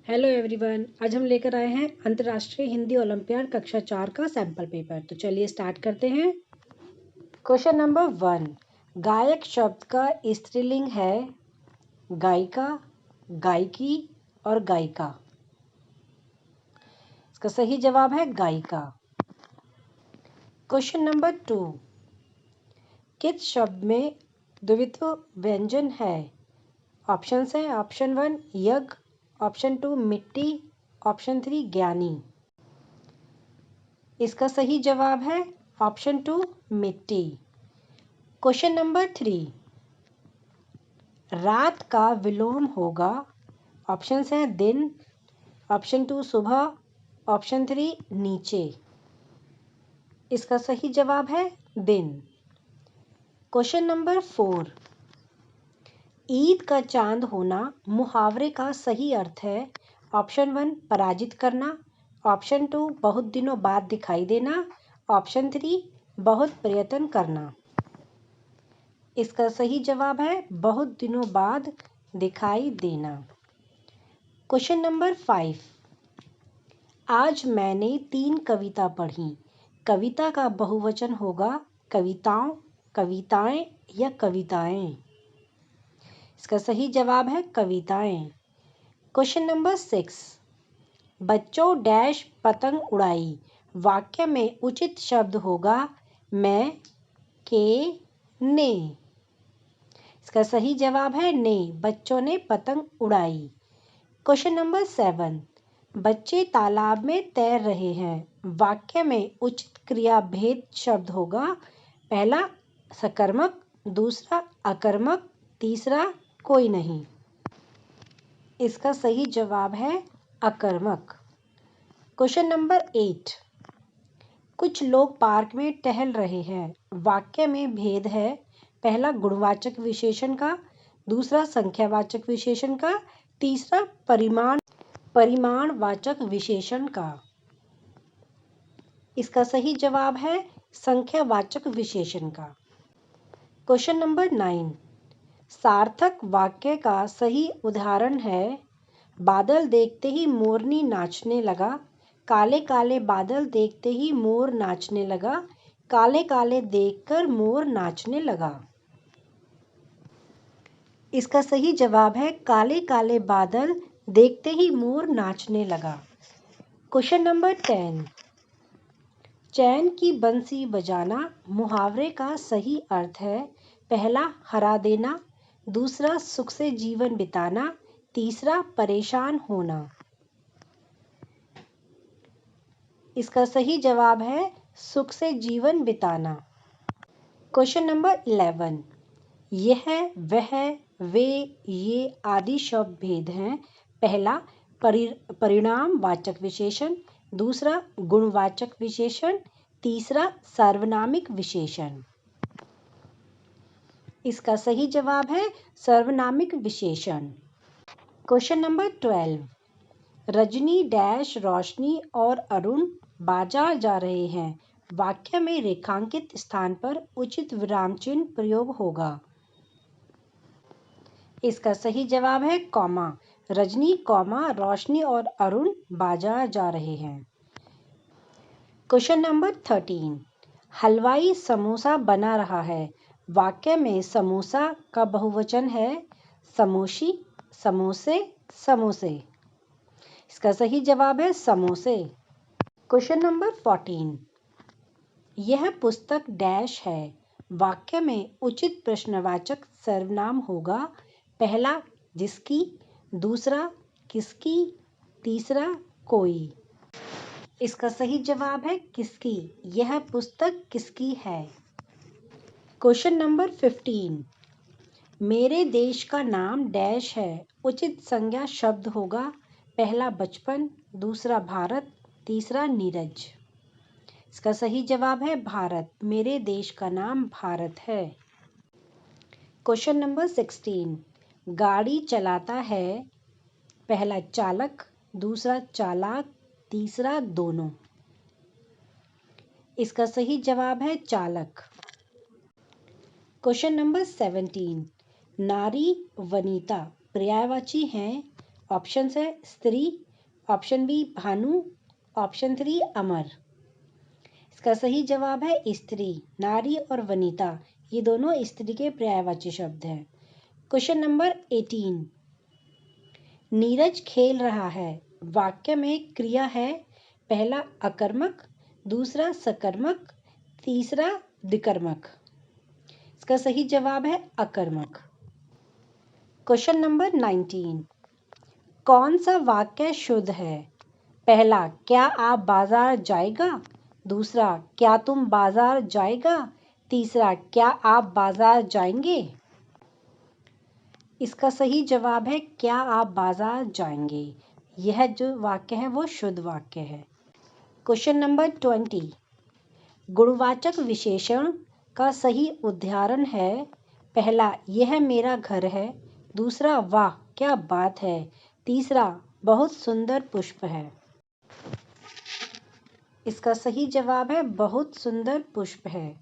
Hello everyone, आज हम लेकर आए हैं अंतर्राष्ट्रीय हिंदी ओलंपियाड कक्षा 4 का सैंपल पेपर। तो चलिए स्टार्ट करते हैं। क्वेश्चन नंबर 1, गायक शब्द का स्त्रीलिंग है गायिका, गायकी और गायिका। इसका सही जवाब है गायिका। क्वेश्चन नंबर 2, किस शब्द में द्वित्व व्यंजन है? ऑप्शंस हैं ऑप्शन 1 यज्ञ, ऑप्शन 2 मिट्टी, ऑप्शन 3 ज्ञानी। इसका सही जवाब है ऑप्शन 2 मिट्टी। क्वेश्चन नंबर 3, रात का विलोम होगा। ऑप्शंस हैं दिन, ऑप्शन 2 सुबह, ऑप्शन 3 नीचे। इसका सही जवाब है दिन। क्वेश्चन नंबर 4, ईद का चांद होना मुहावरे का सही अर्थ है। ऑप्शन 1 पराजित करना, ऑप्शन 2 बहुत दिनों बाद दिखाई देना, ऑप्शन 3 बहुत प्रयत्न करना। इसका सही जवाब है बहुत दिनों बाद दिखाई देना। क्वेश्चन नंबर 5, आज मैंने 3 कविता पढ़ी। कविता का बहुवचन होगा कविताओं, कविताएं या कविताएं। इसका सही जवाब है कविताएं। क्वेश्चन नंबर 6, बच्चों डैश पतंग उड़ाई। वाक्य में उचित शब्द होगा मैं, के, ने। इसका सही जवाब है ने, बच्चों ने पतंग उड़ाई। क्वेश्चन नंबर 7, बच्चे तालाब में तैर रहे हैं। वाक्य में उचित क्रिया भेद शब्द होगा पहला सकर्मक, दूसरा अकर्मक, तीसरा कोई नहीं। इसका सही जवाब है अकर्मक। क्वेश्चन नंबर 8, कुछ लोग पार्क में टहल रहे हैं। वाक्य में भेद है पहला गुणवाचक विशेषण का, दूसरा संख्यावाचक विशेषण का, तीसरा परिमाणवाचक विशेषण का। इसका सही जवाब है संख्यावाचक विशेषण का। क्वेश्चन नंबर 9, सार्थक वाक्य का सही उदाहरण है बादल देखते ही मोरनी नाचने लगा, काले काले बादल देखते ही मोर नाचने लगा, काले काले देखकर मोर नाचने लगा। इसका सही जवाब है काले काले बादल देखते ही मोर नाचने लगा। क्वेश्चन नंबर 10, चैन की बंसी बजाना मुहावरे का सही अर्थ है पहला हरा देना, दूसरा सुख से जीवन बिताना, तीसरा परेशान होना। इसका सही जवाब है सुख से जीवन बिताना। क्वेश्चन नंबर 11, यह, वह, वे, ये आदि शब्द भेद हैं पहला परिणामवाचक विशेषण, दूसरा गुणवाचक विशेषण, तीसरा सार्वनामिक विशेषण। इसका सही जवाब है सार्वनामिक विशेषण। क्वेश्चन नंबर 12, रजनी डैश रोशनी और अरुण बाजार जा रहे हैं। वाक्य में रेखांकित स्थान पर उचित विराम चिन्ह प्रयोग होगा। इसका सही जवाब है कॉमा, रजनी कॉमा रोशनी और अरुण बाजार जा रहे हैं। क्वेश्चन नंबर 13, हलवाई समोसा बना रहा है। वाक्य में समोसा का बहुवचन है समोसी, समोसे, समोसे। इसका सही जवाब है समोसे। क्वेश्चन नंबर 14, यह पुस्तक डैश है। वाक्य में उचित प्रश्नवाचक सर्वनाम होगा पहला जिसकी, दूसरा किसकी, तीसरा कोई। इसका सही जवाब है किसकी, यह पुस्तक किसकी है। क्वेश्चन नंबर 15, मेरे देश का नाम डैश है। उचित संज्ञा शब्द होगा पहला बचपन, दूसरा भारत, तीसरा नीरज। इसका सही जवाब है भारत, मेरे देश का नाम भारत है। क्वेश्चन नंबर 16, गाड़ी चलाता है पहला चालक, दूसरा चालाक, तीसरा दोनों। इसका सही जवाब है चालक। क्वेश्चन नंबर 17, नारी वनिता पर्यायवाची हैं। ऑप्शन है स्त्री, ऑप्शन बी भानु, ऑप्शन 3 अमर। इसका सही जवाब है स्त्री। नारी और वनिता ये दोनों स्त्री के पर्यायवाची शब्द हैं। Question number 18। नीरज खेल रहा है। वाक्य में क्रिया है, पहला अकर्मक, दूसरा सकर्मक, तीसरा विकर्मक। इसका सही जवाब है अकर्मक। Question number 19। कौन सा वाक्य शुद्ध है? पहला क्या आप बाजार जाएगा, दूसरा क्या तुम बाजार जाएगा, तीसरा क्या आप बाजार जाएंगे। इसका सही जवाब है क्या आप बाजार जाएंगे। यह जो वाक्य है वो शुद्ध वाक्य है। Question number 20। गुणवाचक विशेषण का सही उदाहरण है, पहला यह मेरा घर है, दूसरा वाह क्या बात है, तीसरा बहुत सुंदर पुष्प है। इसका सही जवाब है बहुत सुंदर पुष्प है।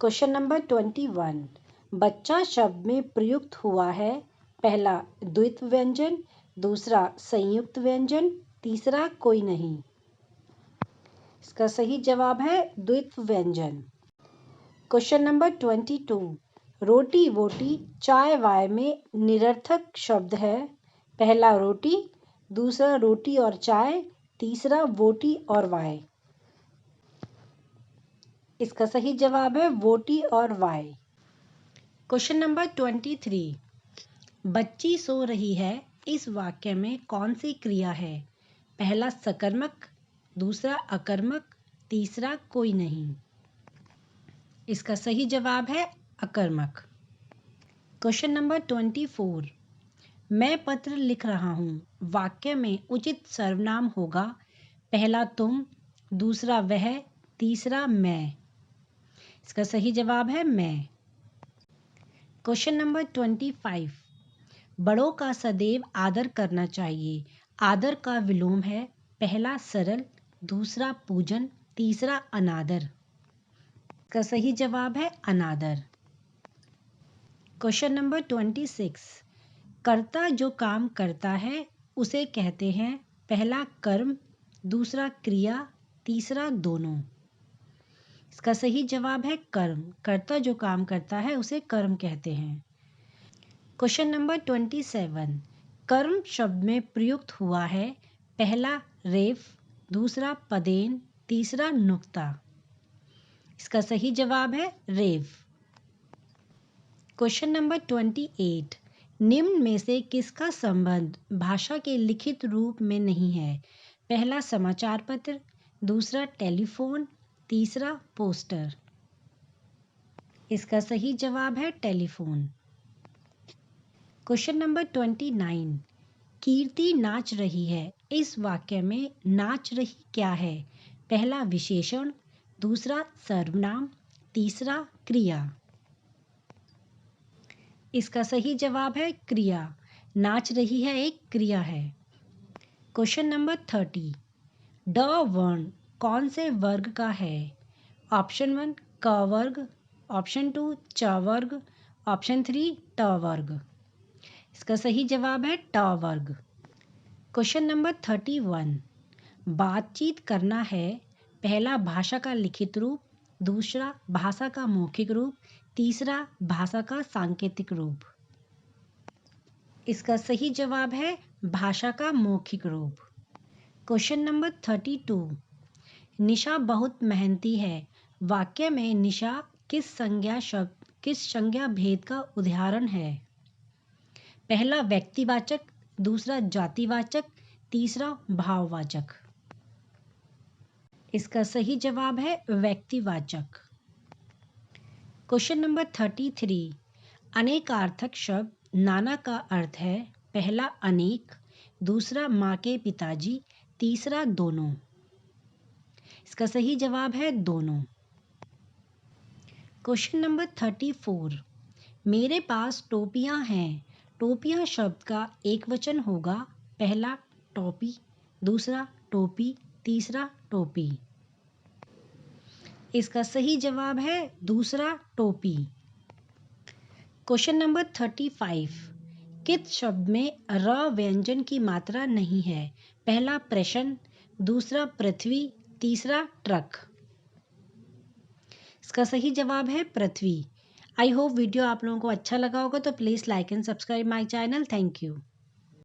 Question number 21। बच्चा शब्द में प्रयुक्त हुआ है, पहला द्वित्व व्यंजन, दूसरा संयुक्त व्यंजन, तीसरा कोई नहीं। इसका सही जवाब है द्वित्व व्यंजन। Question number 22। रोटी वोटी चाय वाय में निरर्थक शब्द है, पहला रोटी, दूसरा रोटी और चाय, तीसरा वोटी और वाय। इसका सही जवाब है वोटी और वाय। Question number 23। बच्ची सो रही है, इस वाक्य में कौन सी क्रिया है? पहला सकर्मक, दूसरा अकर्मक, तीसरा कोई नहीं। इसका सही जवाब है अकर्मक। Question number 24। मैं पत्र लिख रहा हूँ, वाक्य में उचित सर्वनाम होगा, पहला तुम, दूसरा वह, तीसरा मैं। इसका सही जवाब है मैं। Question number 25। बड़ों का सदैव आदर करना चाहिए। आदर का विलोम है, पहला सरल, दूसरा पूजन, तीसरा अनादर। इसका सही जवाब है अनादर। Question number 26। कर्ता जो काम करता है उसे कहते हैं, पहला कर्म, दूसरा क्रिया, तीसरा दोनों। इसका सही जवाब है कर्म। कर्ता जो काम करता है उसे कर्म कहते हैं। Question number 27। कर्म शब्द में प्रयुक्त हुआ है, पहला रेफ, दूसरा पदेन, तीसरा नुक्ता। इसका सही जवाब है रेफ। Question number 28। निम्न में से किसका संबंध भाषा के लिखित रूप में नहीं है? पहला समाचार पत्र, दूसरा टेलीफोन, तीसरा पोस्टर। इसका सही जवाब है टेलीफोन। Question number 29। कीर्ति नाच रही है, इस वाक्य में नाच रही क्या है? पहला विशेषण, दूसरा सर्वनाम, तीसरा क्रिया। इसका सही जवाब है क्रिया। नाच रही है एक क्रिया है। Question number 30। ड वर्ण कौन से वर्ग का है? ऑप्शन 1 क वर्ग, ऑप्शन 2 च वर्ग, ऑप्शन 3 ट वर्ग। इसका सही जवाब है ट वर्ग। Question number 31। बातचीत करना है, पहला भाषा का लिखित रूप, दूसरा भाषा का मौखिक रूप, तीसरा भाषा का सांकेतिक रूप। इसका सही जवाब है भाषा का मौखिक रूप। Question number 32। निशा बहुत मेहनती है, वाक्य में निशा किस संज्ञा भेद का उदाहरण है? पहला व्यक्तिवाचक, दूसरा जातिवाचक, तीसरा भाववाचक। इसका सही जवाब है व्यक्तिवाचक। Question number 33। अनेकार्थक शब्द नाना का अर्थ है, पहला अनेक, दूसरा माँ के पिताजी, तीसरा दोनों। इसका सही जवाब है दोनों। Question number 34। मेरे पास टोपियाँ हैं, टोपियाँ शब्द का एक वचन होगा, पहला टोपी, दूसरा टोपी, तीसरा टोपी। इसका सही जवाब है दूसरा टोपी। Question number 35। किस शब्द में र व्यंजन की मात्रा नहीं है? पहला प्रश्न, दूसरा पृथ्वी, तीसरा ट्रक। इसका सही जवाब है पृथ्वी। आई होप वीडियो आप लोगों को अच्छा लगा होगा, तो please like and subscribe my channel. Thank you.